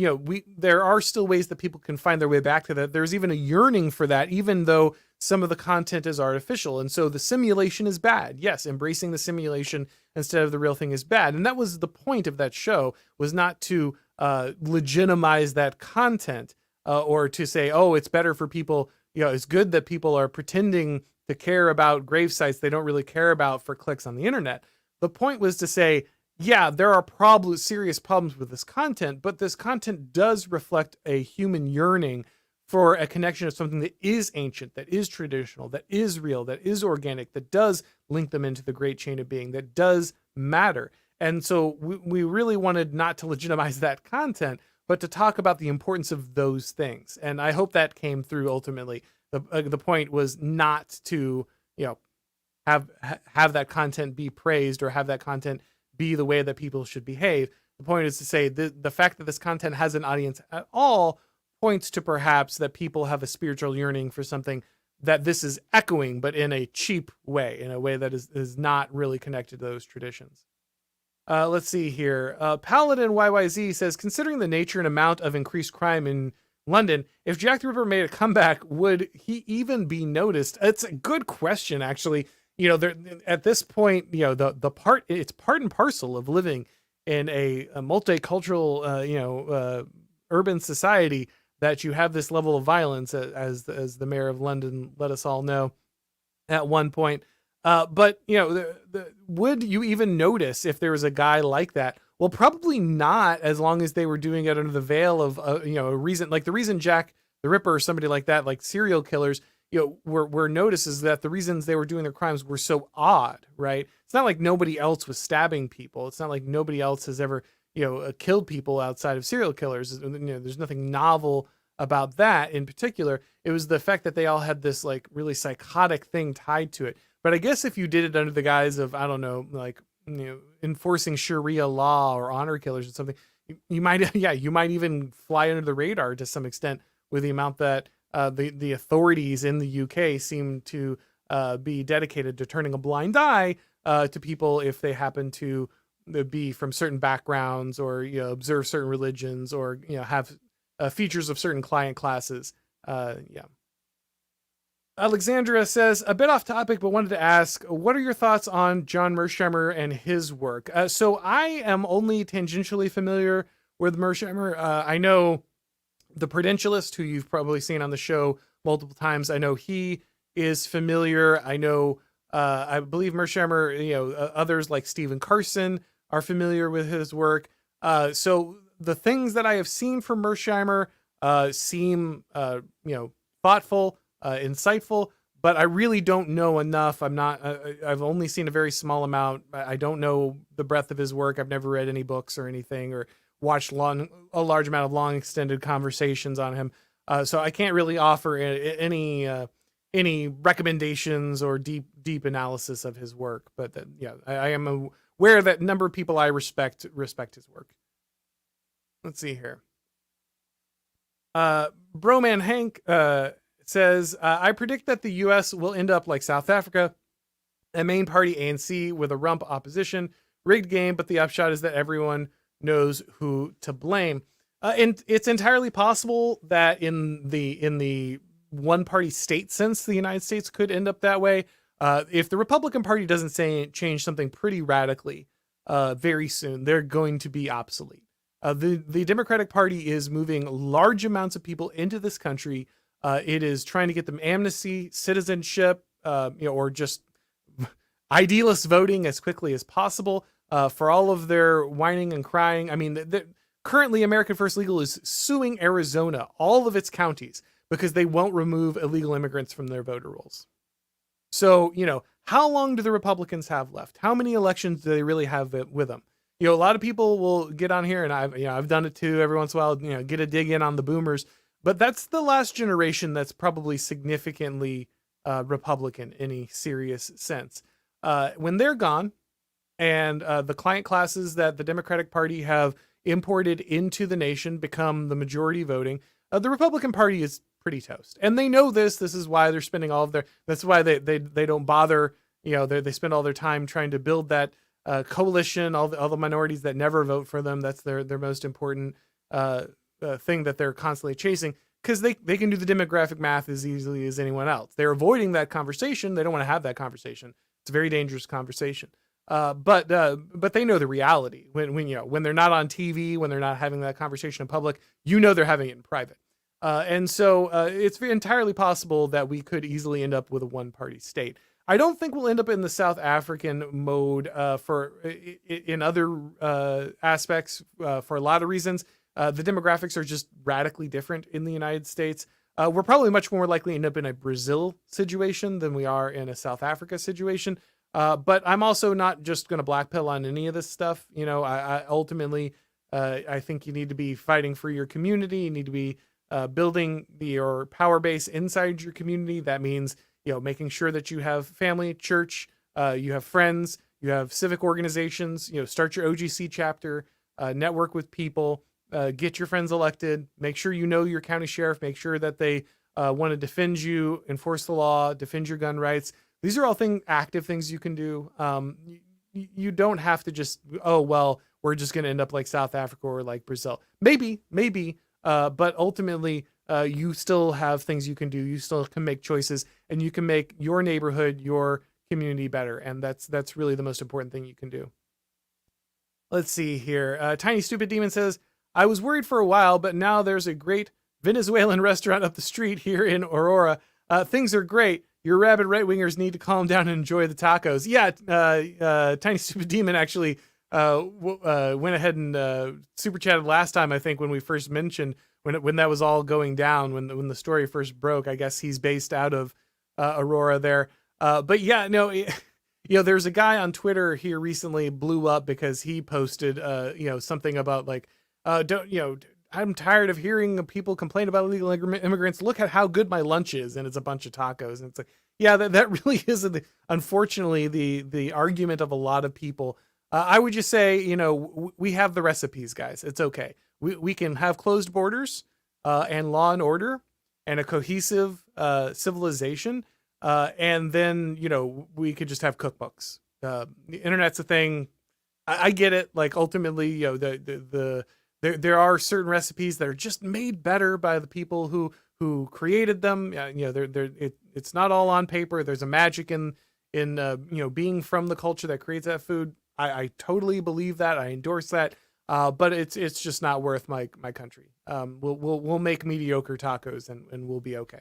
there are still ways that people can find their way back to that. There's even a yearning for that, even though some of the content is artificial. And so the simulation is bad. Yes, embracing the simulation instead of the real thing is bad. And that was the point of that show, was not to legitimize that content or to say, oh, it's better for people. It's good that people are pretending to care about grave sites they don't really care about for clicks on the internet. The point was to say, yeah, there are serious problems with this content, but this content does reflect a human yearning for a connection of something that is ancient, that is traditional, that is real, that is organic, that does link them into the great chain of being, that does matter. And so we really wanted not to legitimize that content, but to talk about the importance of those things. And I hope that came through ultimately. The point was not to, have that content be praised or have that content be the way that people should behave. The point is to say the fact that this content has an audience at all points to perhaps that people have a spiritual yearning for something that this is echoing, but in a cheap way, in a way that is not really connected to those traditions. Let's see here. Paladin YYZ says, considering the nature and amount of increased crime in London, if Jack the Ripper made a comeback, would he even be noticed? It's a good question, actually. At this point, it's part and parcel of living in a multicultural, urban society, that you have this level of violence, as the mayor of London let us all know at one point. But would you even notice if there was a guy like that? Well, probably not, as long as they were doing it under the veil of a reason. Like the reason Jack the Ripper or somebody like that, like serial killers, were noticed, is that the reasons they were doing their crimes were so odd, right? It's not like nobody else was stabbing people. It's not like nobody else has ever killed people outside of serial killers. There's nothing novel about that in particular. It was the fact that they all had this like really psychotic thing tied to it. But I guess if you did it under the guise of, I don't know, like, enforcing Sharia law or honor killers or something, you might even fly under the radar to some extent, with the amount that the authorities in the UK seem to be dedicated to turning a blind eye to people if they happen to be from certain backgrounds, or observe certain religions, or have features of certain client classes. Alexandra says, a bit off topic, but wanted to ask, what are your thoughts on John Mearsheimer and his work? So I am only tangentially familiar with Mearsheimer. I know the Prudentialist, who you've probably seen on the show multiple times. I know he is familiar. I know, I believe Mearsheimer, others like Stephen Carson are familiar with his work. So the things that I have seen from Mearsheimer seem, thoughtful, insightful, but I really don't know enough. I've only seen a very small amount. I don't know the breadth of his work. I've never read any books or anything, or watched a large amount of long extended conversations on him. So I can't really offer any recommendations or deep analysis of his work, but I am aware that a number of people I respect his work. Let's see here. Broman Hank says, I predict that the U.S. will end up like South Africa, a main party ANC with a rump opposition, rigged game, but the upshot is that everyone knows who to blame. And it's entirely possible that in the one party state sense, the United States could end up that way. If the Republican Party doesn't change something pretty radically very soon, they're going to be obsolete. The Democratic Party is moving large amounts of people into this country It is trying to get them amnesty, citizenship, or just idealist voting as quickly as possible for all of their whining and crying. I mean, currently American First Legal is suing Arizona, all of its counties, because they won't remove illegal immigrants from their voter rolls. So, how long do the Republicans have left? How many elections do they really have with them? A lot of people will get on here, and I've done it too every once in a while, get a dig in on the boomers, but that's the last generation that's probably significantly Republican in any serious sense. When they're gone, and the client classes that the Democratic Party have imported into the nation become the majority voting, the Republican Party is pretty toast. And they know this. This is why they're spending all of that's why they don't bother, they spend all their time trying to build that coalition, all the minorities that never vote for them. That's their most important thing that they're constantly chasing, because they can do the demographic math as easily as anyone else. They're avoiding that conversation. They don't want to have that conversation. It's a very dangerous conversation. But they know the reality when they're not on TV, when they're not having that conversation in public, they're having it in private. And so it's entirely possible that we could easily end up with a one-party state. I don't think we'll end up in the South African mode in other aspects for a lot of reasons. The demographics are just radically different in the United States. We're probably much more likely to end up in a Brazil situation than we are in a South Africa situation. But I'm also not just going to blackpill on any of this stuff. I ultimately, I think you need to be fighting for your community. You need to be building your power base inside your community. That means, making sure that you have family, church, you have friends, you have civic organizations, start your OGC chapter, network with people, get your friends elected, make sure your county sheriff, make sure that they want to defend you, enforce the law, defend your gun rights. These are all active things you can do. You don't have to just, we're just going to end up like South Africa or like Brazil. Maybe, but ultimately, you still have things you can do. You still can make choices, and you can make your neighborhood, your community better. And that's really the most important thing you can do. Let's see here. Tiny Stupid Demon says, I was worried for a while, but now there's a great Venezuelan restaurant up the street here in Aurora. Things are great. Your rabid right-wingers need to calm down and enjoy the tacos. Yeah, Tiny Stupid Demon actually went ahead and super chatted last time, I think, when we first mentioned, when that was all going down, when the story first broke. I guess he's based out of Aurora there. But yeah, no, there's a guy on Twitter here recently blew up because he posted, something about like, I'm tired of hearing people complain about illegal immigrants. Look at how good my lunch is. And it's a bunch of tacos. And it's like, yeah, that really is, unfortunately, the argument of a lot of people. I would just say, we have the recipes, guys. It's okay. We can have closed borders and law and order and a cohesive civilization. And then, we could just have cookbooks. The internet's a thing. I get it. Like, ultimately, there are certain recipes that are just made better by the people who created them. It's not all on paper. There's a magic in being from the culture that creates that food. I totally believe that. I endorse that. But it's just not worth my country. We'll make mediocre tacos and we'll be okay.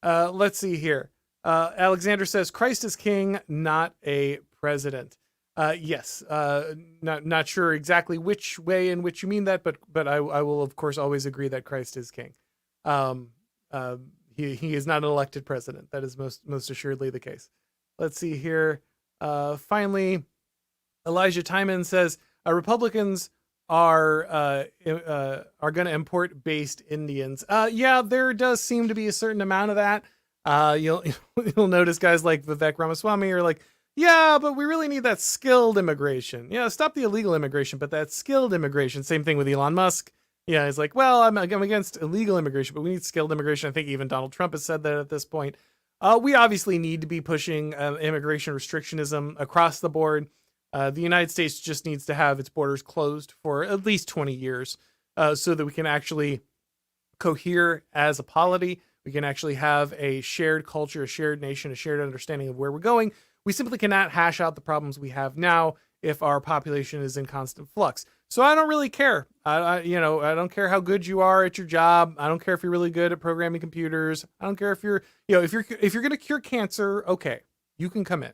Let's see here. Alexander says, Christ is king, not a president. Yes. Not sure exactly which way in which you mean that, but I will of course always agree that Christ is king. He is not an elected president. That is most assuredly the case. Let's see here. Finally, Elijah Timon says, Republicans are going to import based Indians. Yeah, there does seem to be a certain amount of that. You'll notice guys like Vivek Ramaswamy are like, yeah, but we really need that skilled immigration. Yeah, stop the illegal immigration, but that skilled immigration. Same thing with Elon Musk. Yeah, he's like, well, I'm against illegal immigration, but we need skilled immigration. I think even Donald Trump has said that at this point. We obviously need to be pushing immigration restrictionism across the board. The United States just needs to have its borders closed for at least 20 years so that we can actually cohere as a polity. We can actually have a shared culture, a shared nation, a shared understanding of where we're going. We simply cannot hash out the problems we have now if our population is in constant flux. So I don't really care. I don't care how good you are at your job. I don't care if you're really good at programming computers. I don't care if you're, if you're going to cure cancer, okay, you can come in.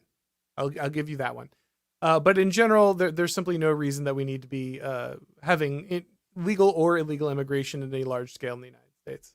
I'll give you that one. But in general, there's simply no reason that we need to be having legal or illegal immigration at any large scale in the United States.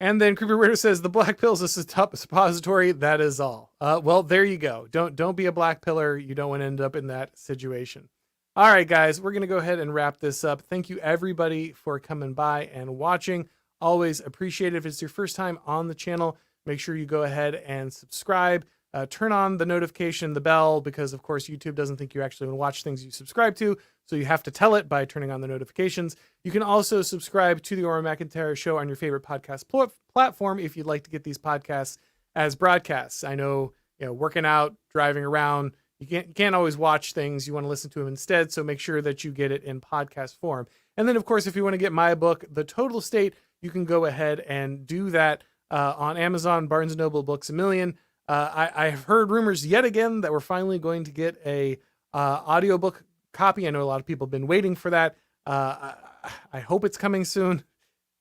And then Creepy Ritter says the black pill is a suppository. That is all. Well, there you go. Don't be a black pillar. You don't want to end up in that situation. All right, guys, we're going to go ahead and wrap this up. Thank you, everybody, for coming by and watching. Always appreciate it. If it's your first time on the channel, make sure you go ahead and subscribe. Turn on the notification, the bell, because, of course, YouTube doesn't think you actually want to watch things you subscribe to, so you have to tell it by turning on the notifications. You can also subscribe to the Auron MacIntyre Show on your favorite podcast platform if you'd like to get these podcasts as broadcasts. I know, working out, driving around, you can't always watch things. You want to listen to them instead, so make sure that you get it in podcast form. And then, of course, if you want to get my book, The Total State, you can go ahead and do that on Amazon, Barnes & Noble, Books A Million. I've heard rumors yet again that we're finally going to get a audiobook copy. I know a lot of people have been waiting for that. I hope it's coming soon.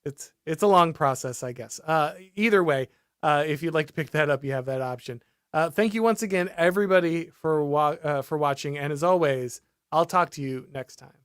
It's a long process, I guess. Either way, if you'd like to pick that up, you have that option. Thank you once again, everybody, for watching. And as always, I'll talk to you next time.